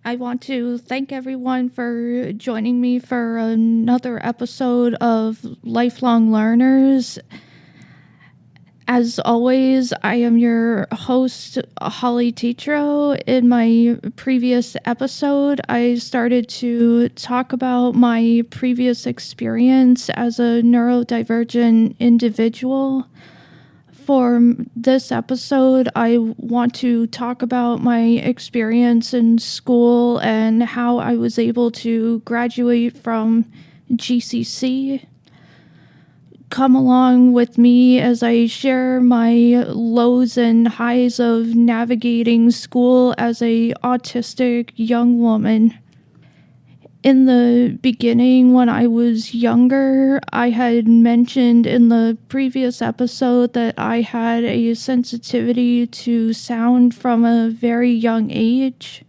I want to thank everyone for joining me for another episode of Lifelong Learners. As always, I am your host, Holly Tetreault. In my previous episode, I started to talk about my previous experience as a neurodivergent individual. For this episode, I want to talk about my experience in school and how I was able to graduate from GCC. Come along with me as I share my lows and highs of navigating school as an autistic young woman. In the beginning, when I was younger, I had mentioned in the previous episode that I had a sensitivity to sound from a very young age.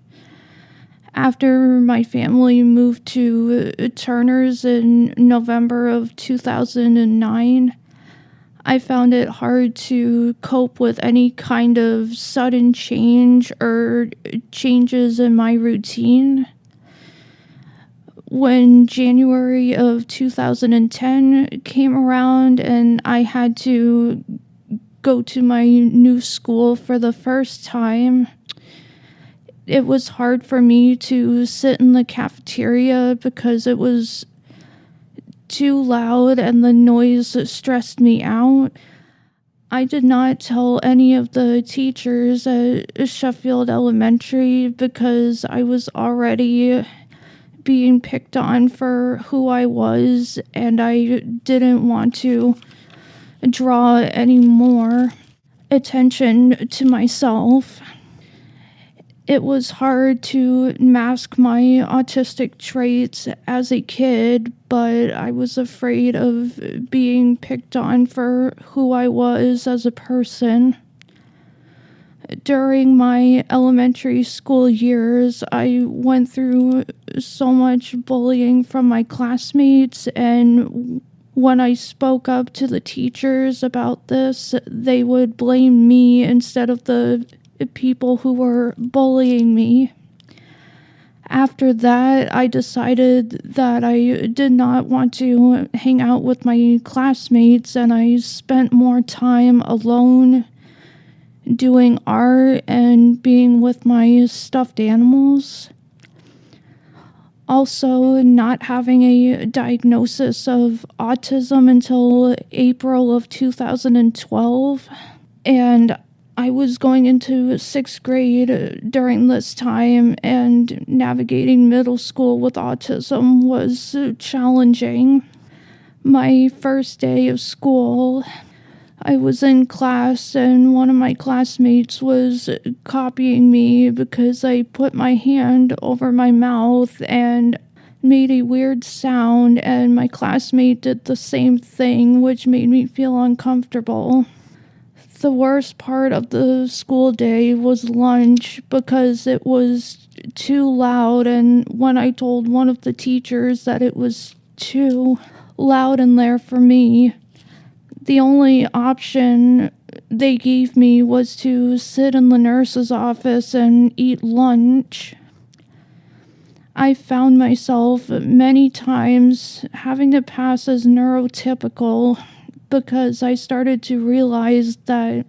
After my family moved to Turner's in November of 2009, I found it hard to cope with any kind of sudden change or changes in my routine. When January of 2010 came around and I had to go to my new school for the first time, it was hard for me to sit in the cafeteria because it was too loud and the noise stressed me out. I did not tell any of the teachers at Sheffield Elementary because I was already being picked on for who I was, and I didn't want to draw any more attention to myself. It was hard to mask my autistic traits as a kid, but I was afraid of being picked on for who I was as a person. During my elementary school years, I went through so much bullying from my classmates, and when I spoke up to the teachers about this, they would blame me instead of the people who were bullying me. After that, I decided that I did not want to hang out with my classmates, and I spent more time alone doing art and being with my stuffed animals. Also, not having a diagnosis of autism until April of 2012. And I was going into 6th grade during this time, and navigating middle school with autism was challenging. My first day of school, I was in class and one of my classmates was copying me because I put my hand over my mouth and made a weird sound, and my classmate did the same thing, which made me feel uncomfortable. The worst part of the school day was lunch because it was too loud, and when I told one of the teachers that it was too loud in there for me, the only option they gave me was to sit in the nurse's office and eat lunch. I found myself many times having to pass as neurotypical because I started to realize that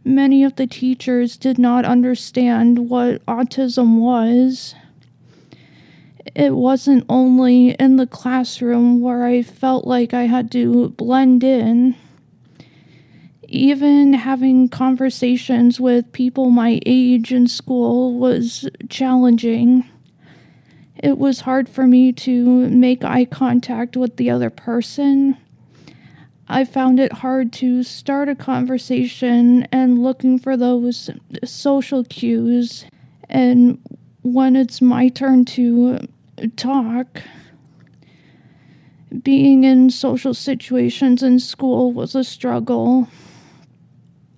many of the teachers did not understand what autism was. It wasn't only in the classroom where I felt like I had to blend in. Even having conversations with people my age in school was challenging. It was hard for me to make eye contact with the other person. I found it hard to start a conversation and looking for those social cues. And when it's my turn to talk, being in social situations in school was a struggle.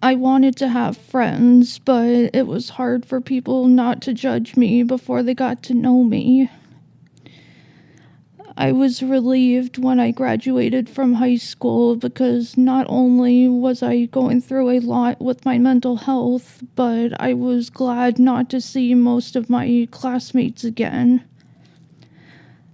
I wanted to have friends, but it was hard for people not to judge me before they got to know me. I was relieved when I graduated from high school because not only was I going through a lot with my mental health, but I was glad not to see most of my classmates again.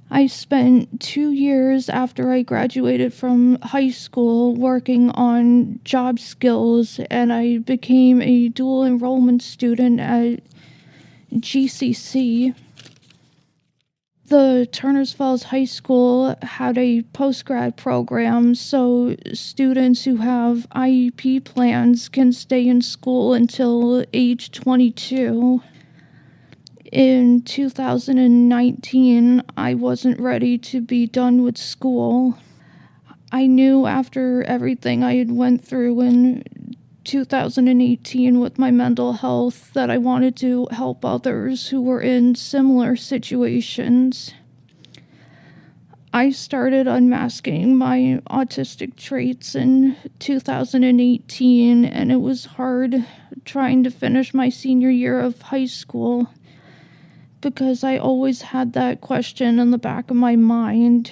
I spent 2 years after I graduated from high school working on job skills, and I became a dual enrollment student at GCC. The Turners Falls High School had a postgrad program, so students who have IEP plans can stay in school until age 22. In 2019, I wasn't ready to be done with school. I knew after everything I had went through in 2018 with my mental health that I wanted to help others who were in similar situations. I started unmasking my autistic traits in 2018, and it was hard trying to finish my senior year of high school because I always had that question in the back of my mind.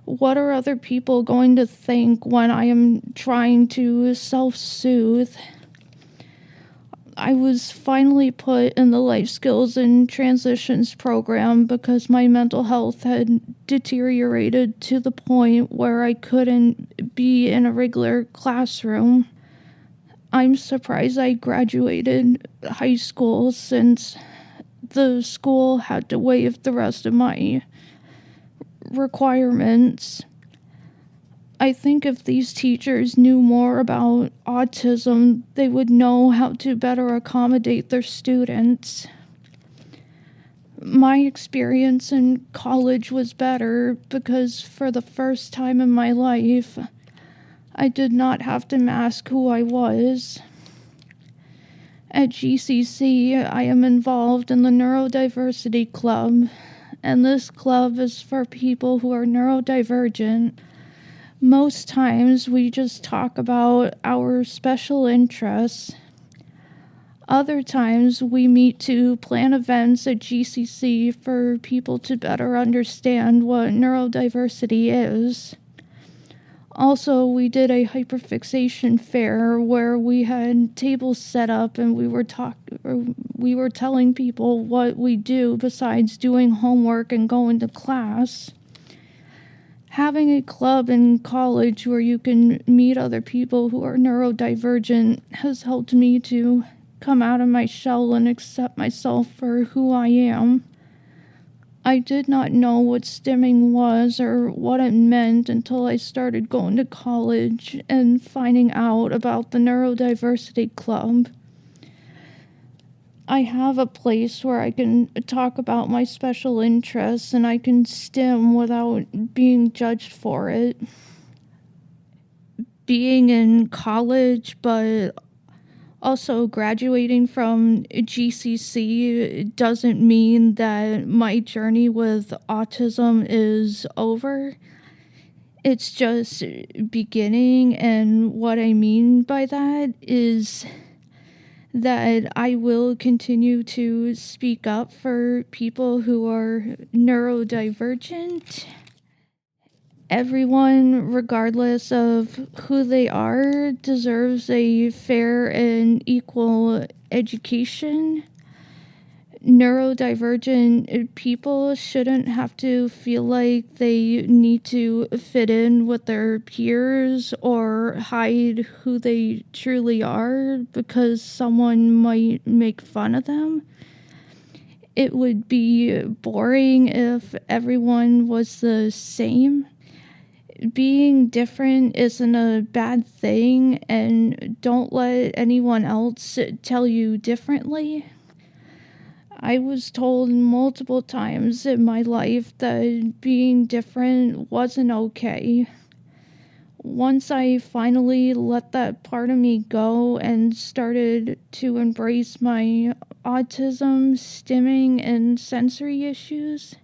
What are other people going to think when I am trying to self-soothe? I was finally put in the Life Skills and Transitions program because my mental health had deteriorated to the point where I couldn't be in a regular classroom. I'm surprised I graduated high school since the school had to waive the rest of my requirements. I think if these teachers knew more about autism, they would know how to better accommodate their students. My experience in college was better because for the first time in my life, I did not have to mask who I was. At GCC, I am involved in the Neurodiversity Club, and this club is for people who are neurodivergent. Most times, we just talk about our special interests. Other times, we meet to plan events at GCC for people to better understand what neurodiversity is. Also, we did a hyperfixation fair where we had tables set up and we were telling people what we do besides doing homework and going to class. Having a club in college where you can meet other people who are neurodivergent has helped me to come out of my shell and accept myself for who I am. I did not know what stimming was or what it meant until I started going to college and finding out about the Neurodiversity Club. I have a place where I can talk about my special interests and I can stim without being judged for it. Being in college, but also graduating from GCC doesn't mean that my journey with autism is over. It's just beginning, and what I mean by that is that I will continue to speak up for people who are neurodivergent. Everyone, regardless of who they are, deserves a fair and equal education. Neurodivergent people shouldn't have to feel like they need to fit in with their peers or hide who they truly are because someone might make fun of them. It would be boring if everyone was the same. Being different isn't a bad thing, and don't let anyone else tell you differently. I was told multiple times in my life that being different wasn't okay. Once I finally let that part of me go and started to embrace my autism, stimming, and sensory issues,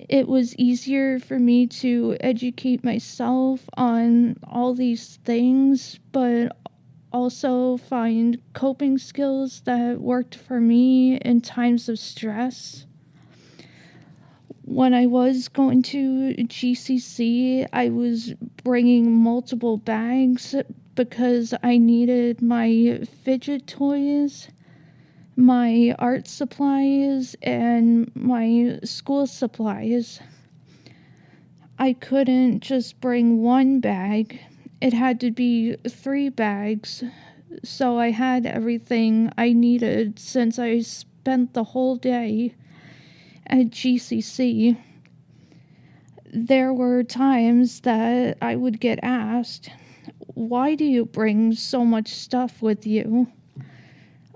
it was easier for me to educate myself on all these things, but also find coping skills that worked for me in times of stress. When I was going to GCC, I was bringing multiple bags because I needed my fidget toys, my art supplies, and my school supplies. I couldn't just bring one bag. It had to be 3 bags, so I had everything I needed since I spent the whole day at GCC. There were times that I would get asked, "Why do you bring so much stuff with you?"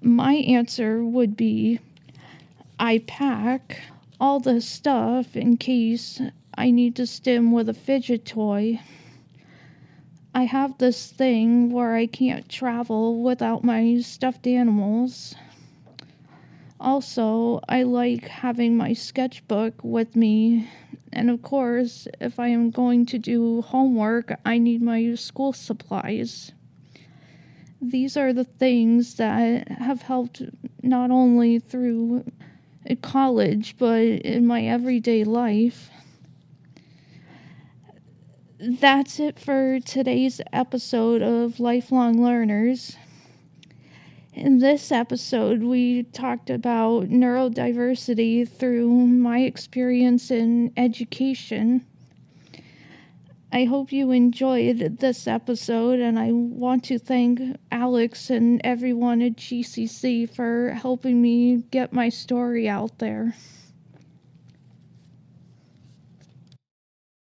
My answer would be, I pack all the stuff in case I need to stim with a fidget toy. I have this thing where I can't travel without my stuffed animals. Also, I like having my sketchbook with me. And of course, if I am going to do homework, I need my school supplies. These are the things that have helped not only through college, but in my everyday life. That's it for today's episode of Lifelong Learners. In this episode, we talked about neurodiversity through my experience in education. I hope you enjoyed this episode, and I want to thank Alex and everyone at GCC for helping me get my story out there.